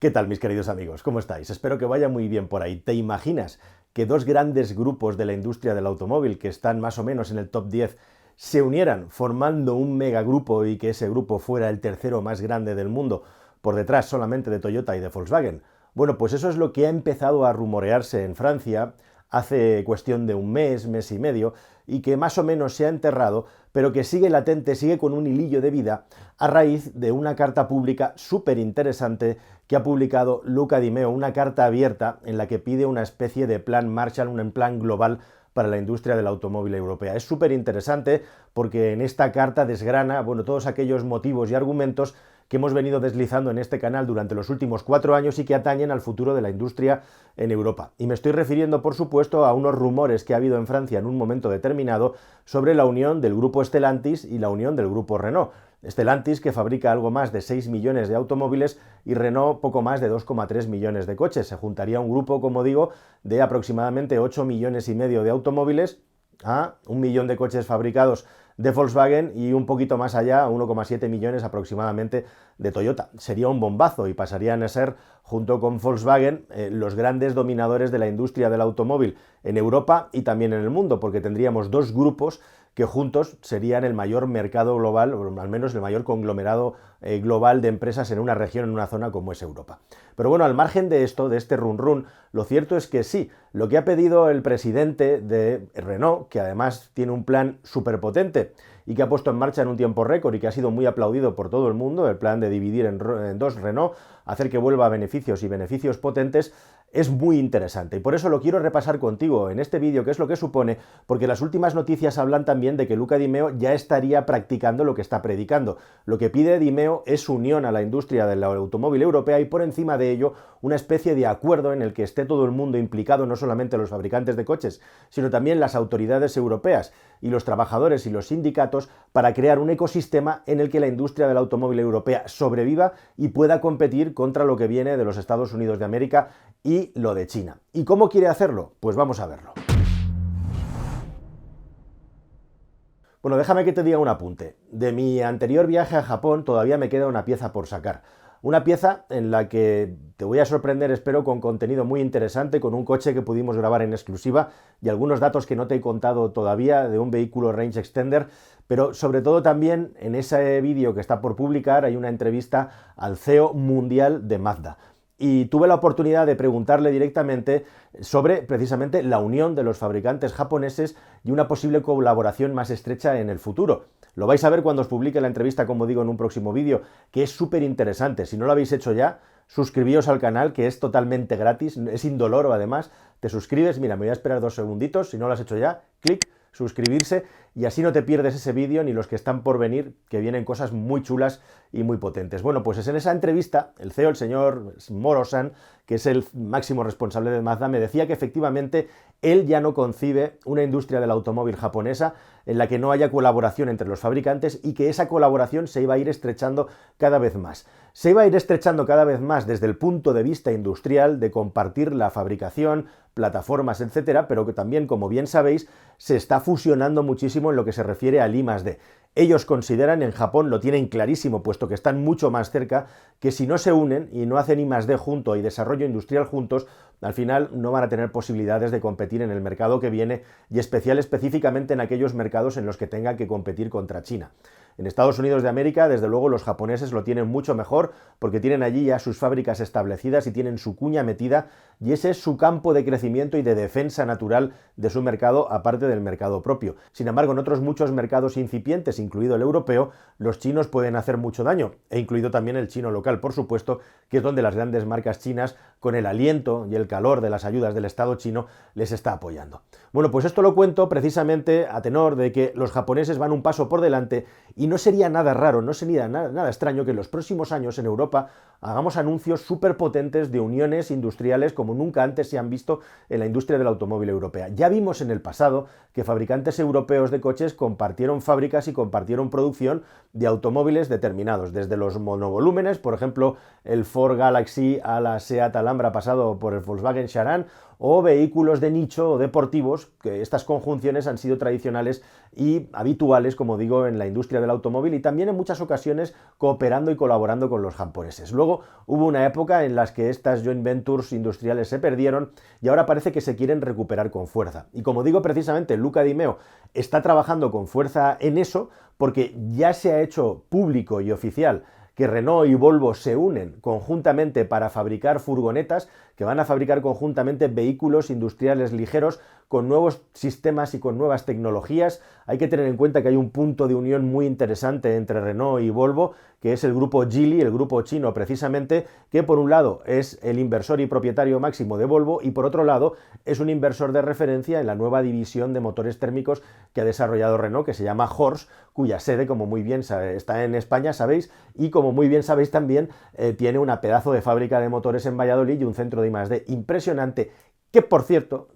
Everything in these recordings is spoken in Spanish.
¿Qué tal, mis queridos amigos? ¿Cómo estáis? Espero que vaya muy bien por ahí. ¿Te imaginas que dos grandes grupos de la industria del automóvil, que están más o menos en el top 10, se unieran formando un megagrupo y que ese grupo fuera el tercero más grande del mundo, por detrás solamente de Toyota y de Volkswagen? Bueno, pues eso es lo que ha empezado a rumorearse en Francia hace cuestión de un mes y medio, y que más o menos se ha enterrado, pero que sigue latente, sigue con un hilillo de vida, a raíz de una carta pública súper interesante que ha publicado Luca Di Meo, una carta abierta en la que pide una especie de plan Marshall, un plan global para la industria del automóvil europea. Es súper interesante porque en esta carta desgrana, bueno, todos aquellos motivos y argumentos que hemos venido deslizando en este canal durante los últimos 4 años y que atañen al futuro de la industria en Europa. Y me estoy refiriendo, por supuesto, a unos rumores que ha habido en Francia en un momento determinado sobre la unión del grupo Stellantis y la unión del grupo Renault. Stellantis, que fabrica algo más de 6 millones de automóviles, y Renault poco más de 2,3 millones de coches. Se juntaría un grupo, como digo, de aproximadamente 8 millones y medio de automóviles a 1 millón de coches fabricados de Volkswagen y un poquito más allá, 1,7 millones aproximadamente de Toyota. Sería un bombazo y pasarían a ser, junto con Volkswagen, los grandes dominadores de la industria del automóvil en Europa y también en el mundo, porque tendríamos dos grupos que juntos serían el mayor mercado global, o al menos el mayor conglomerado global de empresas en una región, en una zona como es Europa. Pero bueno, al margen de esto, de este run run, lo cierto es que sí, lo que ha pedido el presidente de Renault, que además tiene un plan súper potente y que ha puesto en marcha en un tiempo récord y que ha sido muy aplaudido por todo el mundo, el plan de dividir en dos Renault, hacer que vuelva a beneficios y beneficios potentes, es muy interesante y por eso lo quiero repasar contigo en este vídeo, qué es lo que supone, porque las últimas noticias hablan también de que Luca Di Meo ya estaría practicando lo que está predicando. Lo que pide Di Meo es unión a la industria del automóvil europea y por encima de ello una especie de acuerdo en el que esté todo el mundo implicado, no solamente los fabricantes de coches, sino también las autoridades europeas y los trabajadores y los sindicatos, para crear un ecosistema en el que la industria del automóvil europea sobreviva y pueda competir contra lo que viene de los Estados Unidos de América y lo de China. ¿Y cómo quiere hacerlo? Pues vamos a verlo. Bueno, déjame que te diga un apunte. De mi anterior viaje a Japón todavía me queda una pieza por sacar. Una pieza en la que te voy a sorprender, espero, con contenido muy interesante, con un coche que pudimos grabar en exclusiva y algunos datos que no te he contado todavía de un vehículo Range Extender, pero sobre todo también en ese vídeo que está por publicar hay una entrevista al CEO mundial de Mazda. Y tuve la oportunidad de preguntarle directamente sobre precisamente la unión de los fabricantes japoneses y una posible colaboración más estrecha en el futuro. Lo vais a ver cuando os publique la entrevista, como digo, en un próximo vídeo, que es súper interesante. Si no lo habéis hecho ya, suscribíos al canal, que es totalmente gratis, es indoloro además. Te suscribes, mira, me voy a esperar 2 segunditos, si no lo has hecho ya, clic, suscribirse, y así no te pierdes ese vídeo ni los que están por venir, que vienen cosas muy chulas y muy potentes. Bueno, pues es en esa entrevista, el CEO, el señor Moro-san, que es el máximo responsable de Mazda, me decía que efectivamente él ya no concibe una industria del automóvil japonesa en la que no haya colaboración entre los fabricantes y que esa colaboración se iba a ir estrechando cada vez más. Se iba a ir estrechando cada vez más desde el punto de vista industrial, de compartir la fabricación, plataformas, etcétera, pero que también, como bien sabéis, se está fusionando muchísimo en lo que se refiere al I+D. Ellos consideran, en Japón lo tienen clarísimo, puesto que están mucho más cerca, que si no se unen y no hacen I+D junto y desarrollo industrial juntos, al final no van a tener posibilidades de competir en el mercado que viene y específicamente en aquellos mercados en los que tengan que competir contra China. En Estados Unidos de América, desde luego, los japoneses lo tienen mucho mejor porque tienen allí ya sus fábricas establecidas y tienen su cuña metida, y ese es su campo de crecimiento y de defensa natural de su mercado, aparte del mercado propio. Sin embargo, en otros muchos mercados incipientes, incluido el europeo, los chinos pueden hacer mucho daño, e incluido también el chino local, por supuesto, que es donde las grandes marcas chinas, con el aliento y el calor de las ayudas del Estado chino, les está apoyando. Bueno, pues esto lo cuento precisamente a tenor de que los japoneses van un paso por delante y no sería nada raro, no sería nada extraño que en los próximos años en Europa hagamos anuncios súper potentes de uniones industriales como nunca antes se han visto en la industria del automóvil europea. Ya vimos en el pasado que fabricantes europeos de coches compartieron fábricas y compartieron producción de automóviles determinados, desde los monovolúmenes, por ejemplo, el Ford Galaxy a la Seat Alhambra pasado por el Volkswagen Charan, o vehículos de nicho o deportivos, que estas conjunciones han sido tradicionales y habituales, como digo, en la industria del automóvil y también en muchas ocasiones cooperando y colaborando con los japoneses. Luego hubo una época en la que estas joint ventures industriales se perdieron y ahora parece que se quieren recuperar con fuerza. Y como digo, precisamente Luca Di Meo está trabajando con fuerza en eso porque ya se ha hecho público y oficial que Renault y Volvo se unen conjuntamente para fabricar furgonetas, que van a fabricar conjuntamente vehículos industriales ligeros con nuevos sistemas y con nuevas tecnologías. Hay que tener en cuenta que hay un punto de unión muy interesante entre Renault y Volvo, que es el grupo Geely, el grupo chino precisamente, que por un lado es el inversor y propietario máximo de Volvo y por otro lado es un inversor de referencia en la nueva división de motores térmicos que ha desarrollado Renault, que se llama Horse, cuya sede, como muy bien está en España, sabéis, y como muy bien sabéis también, tiene una pedazo de fábrica de motores en Valladolid y un centro de I+D impresionante, que por cierto,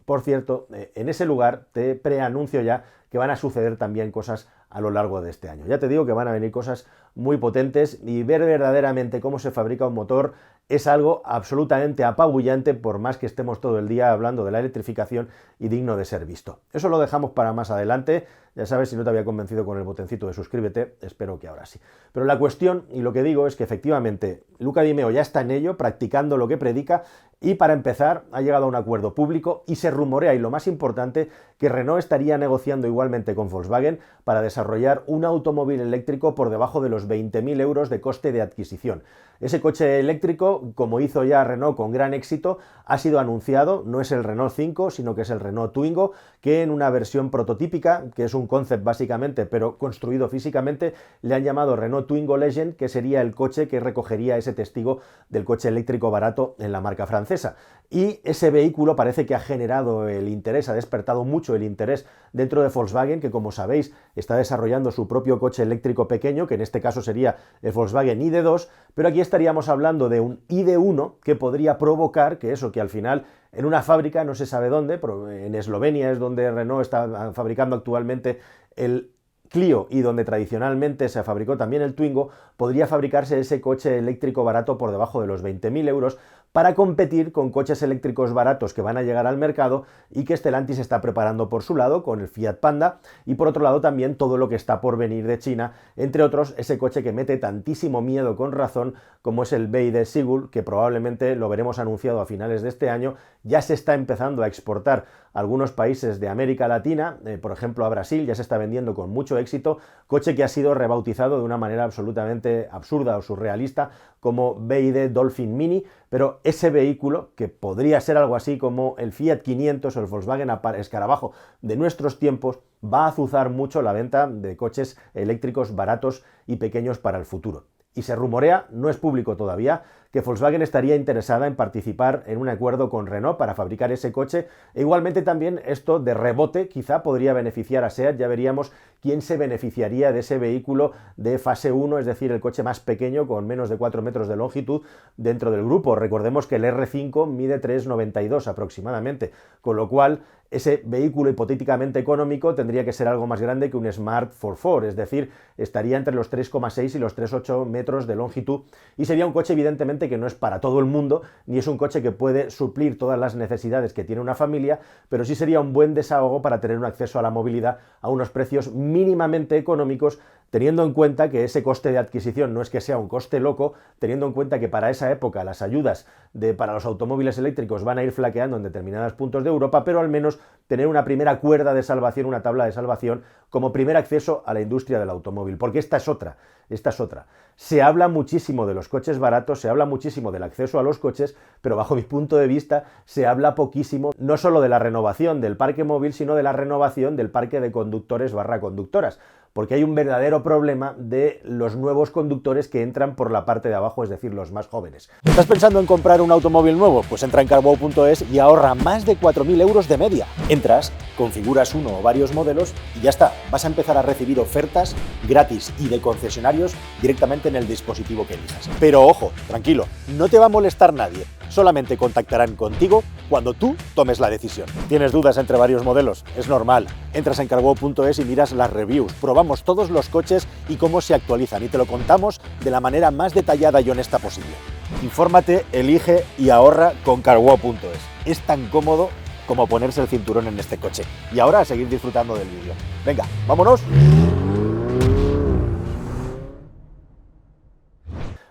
en ese lugar te preanuncio ya que van a suceder también cosas a lo largo de este año. Ya te digo que van a venir cosas muy potentes y ver verdaderamente cómo se fabrica un motor es algo absolutamente apabullante, por más que estemos todo el día hablando de la electrificación y digno de ser visto. Eso lo dejamos para más adelante. Ya sabes, si no te había convencido con el botoncito de suscríbete, espero que ahora sí. Pero la cuestión, y lo que digo, es que efectivamente Luca Di Meo ya está en ello, practicando lo que predica, y para empezar ha llegado a un acuerdo público y se rumorea, y lo más importante, que Renault estaría negociando igualmente con Volkswagen para desarrollar un automóvil eléctrico por debajo de los 20.000 euros de coste de adquisición. Ese coche eléctrico, como hizo ya Renault con gran éxito, ha sido anunciado, no es el Renault 5, sino que es el Renault Twingo, que en una versión prototípica, que es un concept básicamente, pero construido físicamente, le han llamado Renault Twingo Legend, que sería el coche que recogería ese testigo del coche eléctrico barato en la marca francesa. Y ese vehículo parece que ha generado el interés, ha despertado mucho el interés dentro de Volkswagen, que como sabéis está desarrollando su propio coche eléctrico pequeño, que en este caso sería el Volkswagen ID2, pero aquí estaríamos hablando de un ID1 que podría provocar que eso, que al final en una fábrica, no se sabe dónde, pero en Eslovenia es donde Renault está fabricando actualmente el Clio y donde tradicionalmente se fabricó también el Twingo, podría fabricarse ese coche eléctrico barato por debajo de los 20.000 euros para competir con coches eléctricos baratos que van a llegar al mercado y que Stellantis está preparando por su lado con el Fiat Panda y por otro lado también todo lo que está por venir de China, entre otros ese coche que mete tantísimo miedo con razón como es el BYD Sigul, que probablemente lo veremos anunciado a finales de este año. Ya se está empezando a exportar a algunos países de América Latina, por ejemplo a Brasil, ya se está vendiendo con mucho éxito, coche que ha sido rebautizado de una manera absolutamente absurda o surrealista como BYD Dolphin Mini, pero ese vehículo, que podría ser algo así como el Fiat 500 o el Volkswagen Escarabajo de nuestros tiempos, va a azuzar mucho la venta de coches eléctricos baratos y pequeños para el futuro. Y se rumorea, no es público todavía, que Volkswagen estaría interesada en participar en un acuerdo con Renault para fabricar ese coche. E igualmente también esto de rebote quizá podría beneficiar a SEAT, ya veríamos quién se beneficiaría de ese vehículo de fase 1, es decir, el coche más pequeño con menos de 4 metros de longitud dentro del grupo. Recordemos que el R5 mide 3,92 aproximadamente, con lo cual ese vehículo hipotéticamente económico tendría que ser algo más grande que un Smart 4x4, es decir, estaría entre los 3,6 y los 3,8 metros de longitud y sería un coche evidentemente que no es para todo el mundo, ni es un coche que puede suplir todas las necesidades que tiene una familia, pero sí sería un buen desahogo para tener un acceso a la movilidad a unos precios mínimamente económicos, teniendo en cuenta que ese coste de adquisición no es que sea un coste loco, teniendo en cuenta que para esa época las ayudas para los automóviles eléctricos van a ir flaqueando en determinados puntos de Europa, pero al menos tener una primera cuerda de salvación, una tabla de salvación, como primer acceso a la industria del automóvil, porque esta es otra. Se habla muchísimo de los coches baratos, se habla muchísimo del acceso a los coches, pero bajo mi punto de vista se habla poquísimo, no solo de la renovación del parque móvil, sino de la renovación del parque de conductores / conductoras, porque hay un verdadero problema de los nuevos conductores que entran por la parte de abajo, es decir, los más jóvenes. ¿Estás pensando en comprar un automóvil nuevo? Pues entra en carwow.es y ahorra más de 4.000 euros de media. Entras, configuras uno o varios modelos y ya está, vas a empezar a recibir ofertas gratis y de concesionarios directamente en el dispositivo que elijas. Pero ojo, tranquilo, no te va a molestar nadie, solamente contactarán contigo cuando tú tomes la decisión. ¿Tienes dudas entre varios modelos? Es normal. Entras en carwow.es y miras las reviews, probamos todos los coches y cómo se actualizan y te lo contamos de la manera más detallada y honesta posible. Infórmate, elige y ahorra con carwow.es. Es tan cómodo como ponerse el cinturón en este coche. Y ahora a seguir disfrutando del vídeo. Venga, vámonos.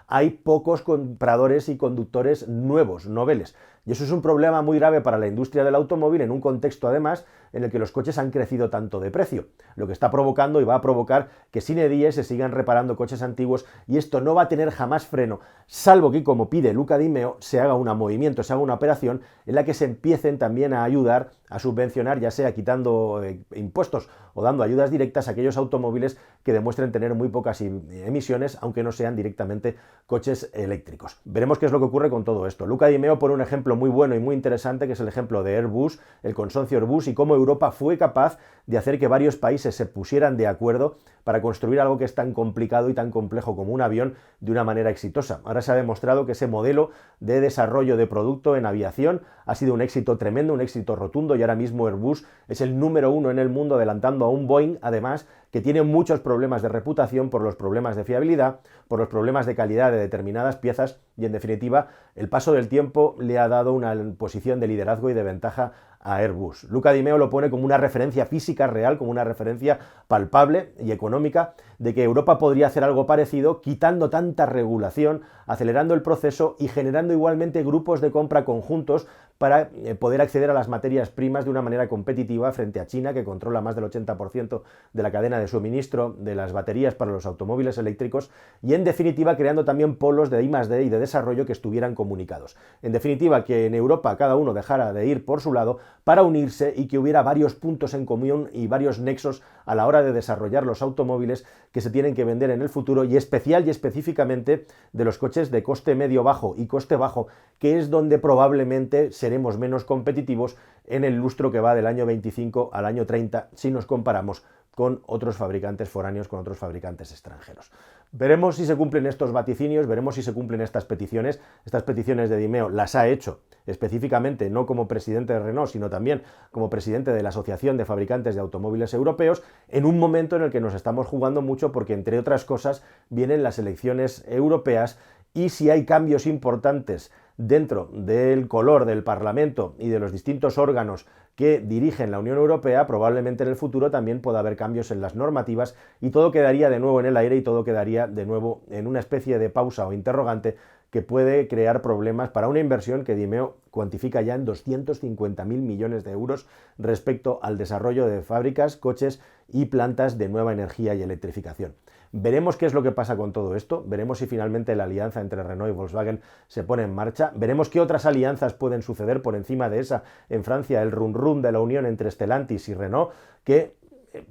Hay pocos compradores y conductores nuevos, noveles. Y eso es un problema muy grave para la industria del automóvil en un contexto, además, en el que los coches han crecido tanto de precio, lo que está provocando y va a provocar que sine die se sigan reparando coches antiguos, y esto no va a tener jamás freno, salvo que, como pide Luca Di Meo, se haga un movimiento, se haga una operación en la que se empiecen también a ayudar a subvencionar, ya sea quitando impuestos o dando ayudas directas a aquellos automóviles que demuestren tener muy pocas emisiones, aunque no sean directamente coches eléctricos. Veremos qué es lo que ocurre con todo esto. Luca Di Meo pone un ejemplo muy bueno y muy interesante, que es el ejemplo de Airbus, el consorcio Airbus, y cómo Europa fue capaz de hacer que varios países se pusieran de acuerdo para construir algo que es tan complicado y tan complejo como un avión de una manera exitosa. Ahora se ha demostrado que ese modelo de desarrollo de producto en aviación ha sido un éxito tremendo, un éxito rotundo, y ahora mismo Airbus es el número uno en el mundo, adelantando a un Boeing, además, que tiene muchos problemas de reputación por los problemas de fiabilidad, por los problemas de calidad de determinadas piezas, y en definitiva el paso del tiempo le ha dado una posición de liderazgo y de ventaja a Airbus. Luca Di Meo lo pone como una referencia física real, como una referencia palpable y económica de que Europa podría hacer algo parecido, quitando tanta regulación, acelerando el proceso y generando igualmente grupos de compra conjuntos para poder acceder a las materias primas de una manera competitiva frente a China, que controla más del 80% de la cadena de suministro de las baterías para los automóviles eléctricos, y en definitiva creando también polos de I+D y de desarrollo que estuvieran comunicados. En definitiva, que en Europa cada uno dejara de ir por su lado para unirse, y que hubiera varios puntos en común y varios nexos a la hora de desarrollar los automóviles que se tienen que vender en el futuro, y especial y específicamente de los coches de coste medio-bajo y coste bajo, que es donde probablemente seremos menos competitivos en el lustro que va del año 25 al año 30 si nos comparamos con otros fabricantes foráneos, con otros fabricantes extranjeros. Veremos si se cumplen estos vaticinios, veremos si se cumplen estas peticiones. Estas peticiones de Di Meo las ha hecho específicamente no como presidente de Renault, sino también como presidente de la Asociación de Fabricantes de Automóviles Europeos, en un momento en el que nos estamos jugando mucho porque, entre otras cosas, vienen las elecciones europeas, y si hay cambios importantes dentro del color del Parlamento y de los distintos órganos que dirigen la Unión Europea, probablemente en el futuro también pueda haber cambios en las normativas, y todo quedaría de nuevo en el aire, y todo quedaría de nuevo en una especie de pausa o interrogante que puede crear problemas para una inversión que Di Meo cuantifica ya en 250.000 millones de euros respecto al desarrollo de fábricas, coches y plantas de nueva energía y electrificación. Veremos qué es lo que pasa con todo esto, veremos si finalmente la alianza entre Renault y Volkswagen se pone en marcha, veremos qué otras alianzas pueden suceder por encima de esa en Francia, el run de la unión entre Stellantis y Renault, que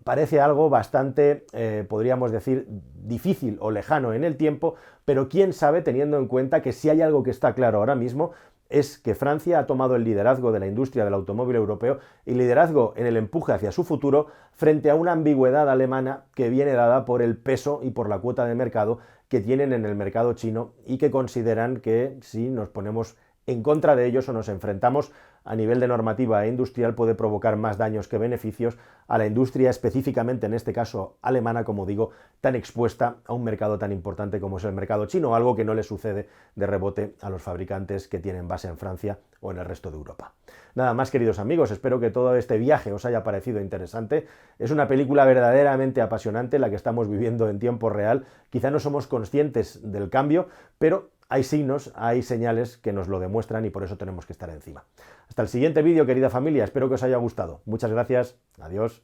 parece algo bastante, podríamos decir, difícil o lejano en el tiempo, pero quién sabe, teniendo en cuenta que si hay algo que está claro ahora mismo es que Francia ha tomado el liderazgo de la industria del automóvil europeo y liderazgo en el empuje hacia su futuro, frente a una ambigüedad alemana que viene dada por el peso y por la cuota de mercado que tienen en el mercado chino, y que consideran que si nos ponemos en contra de ellos o nos enfrentamos a nivel de normativa e industrial puede provocar más daños que beneficios a la industria, específicamente en este caso alemana, como digo, tan expuesta a un mercado tan importante como es el mercado chino, algo que no le sucede de rebote a los fabricantes que tienen base en Francia o en el resto de Europa. Nada más, queridos amigos, espero que todo este viaje os haya parecido interesante. Es una película verdaderamente apasionante la que estamos viviendo en tiempo real. Quizá no somos conscientes del cambio, pero hay signos, hay señales que nos lo demuestran, y por eso tenemos que estar encima. Hasta el siguiente vídeo, querida familia, espero que os haya gustado. Muchas gracias, adiós.